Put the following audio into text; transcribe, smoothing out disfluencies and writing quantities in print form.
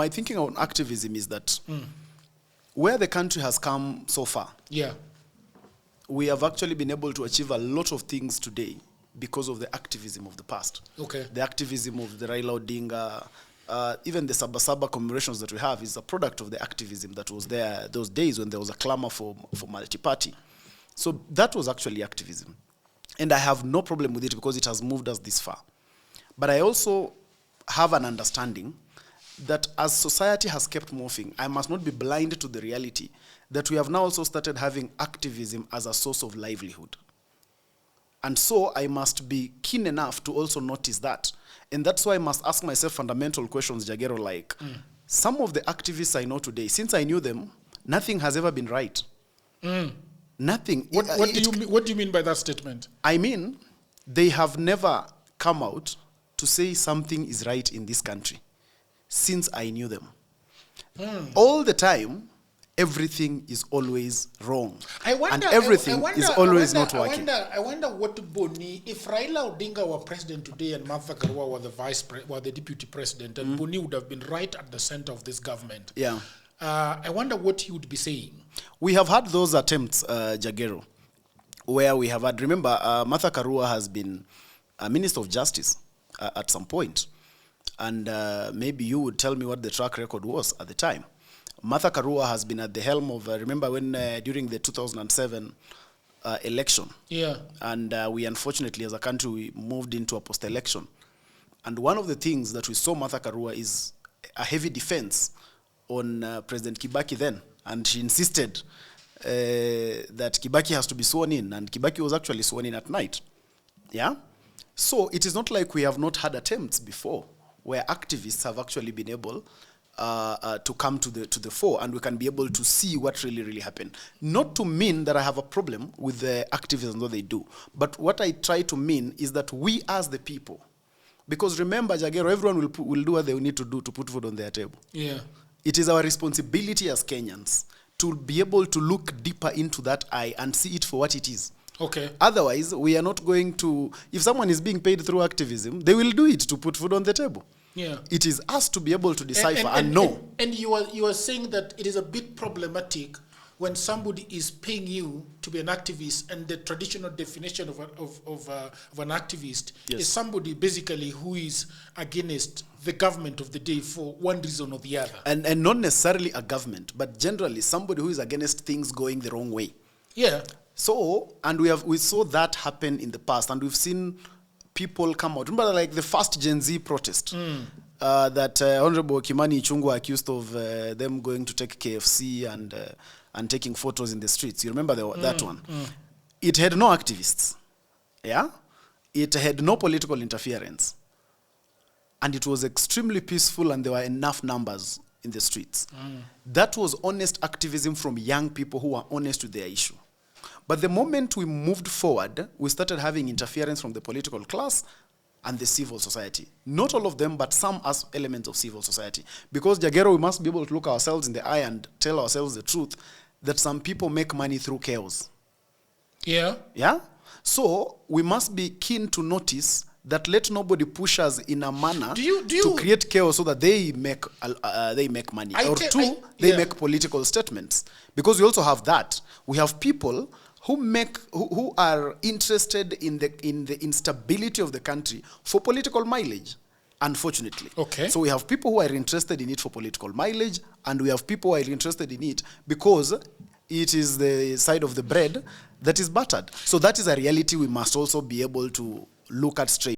My thinking on activism is that where the country has come so far, we have actually been able to achieve a lot of things today because of the activism of the past. Okay. The activism of the Raila Odinga, even the Sabasaba commemorations that we have is a product of the activism that was there those days when there was a clamor for multi-party. So that was actually activism. And I have no problem with it because it has moved us this far. But I also have an understanding that as society has kept morphing, I must not be blind to the reality that we have now also started having activism as a source of livelihood. And so I must be keen enough to also notice that. And that's why I must ask myself fundamental questions, Jagero, like some of the activists I know today, since I knew them, nothing has ever been right. Nothing. What do you mean by that statement? I mean, they have never come out to say something is right in this country since I knew them. All the time, everything is always wrong. And everything is always not working. I wonder what Boni, if Raila Odinga were president today and Martha Karua were the deputy president, and Boni would have been right at the center of this government. Yeah. I wonder what he would be saying. We have had those attempts, Jagero, where we have had, remember, Martha Karua has been a Minister of Justice at some point. And maybe you would tell me what the track record was at the time. Martha Karua has been at the helm of, remember when during the 2007 election. Yeah. And we unfortunately as a country, we moved into a post-election. And one of the things that we saw Martha Karua is a heavy defense on President Kibaki then. And she insisted that Kibaki has to be sworn in. And Kibaki was actually sworn in at night. Yeah? So it is not like we have not had attempts before where activists have actually been able to come to the fore, and we can be able to see what really happened. Not to mean that I have a problem with the activism that they do, but what I try to mean is that we as the people, because remember, Jagero, everyone will do what they need to do to put food on their table. Yeah. It is our responsibility as Kenyans to be able to look deeper into that eye and see it for what it is. Okay. Otherwise, we are not going to, if someone is being paid through activism, they will do it to put food on the table. Yeah. It is us to be able to decipher and know. And you are saying that it is a bit problematic when somebody is paying you to be an activist, and the traditional definition of an activist is somebody basically who is against the government of the day for one reason or the other. And not necessarily a government, but generally somebody who is against things going the wrong way. Yeah. So, and we saw that happen in the past, and we've seen people come out. Remember, like the first Gen Z protest that Honorable Kimani Ichung'wah accused of them going to take KFC and taking photos in the streets. You remember that one? It had no activists. Yeah? It had no political interference. And it was extremely peaceful, and there were enough numbers in the streets. That was honest activism from young people who were honest with their issue. But the moment we moved forward, we started having interference from the political class and the civil society. Not all of them, but some as elements of civil society. Because, Jagero, we must be able to look ourselves in the eye and tell ourselves the truth that some people make money through chaos. Yeah. Yeah? So we must be keen to notice that let nobody push us in a manner to create chaos so that they make money. They make political statements. Because we also have that. We have people who are interested in the instability of the country for political mileage, unfortunately. Okay. So we have people who are interested in it for political mileage, and we have people who are interested in it because it is the side of the bread that is buttered. So that is a reality we must also be able to look at straight.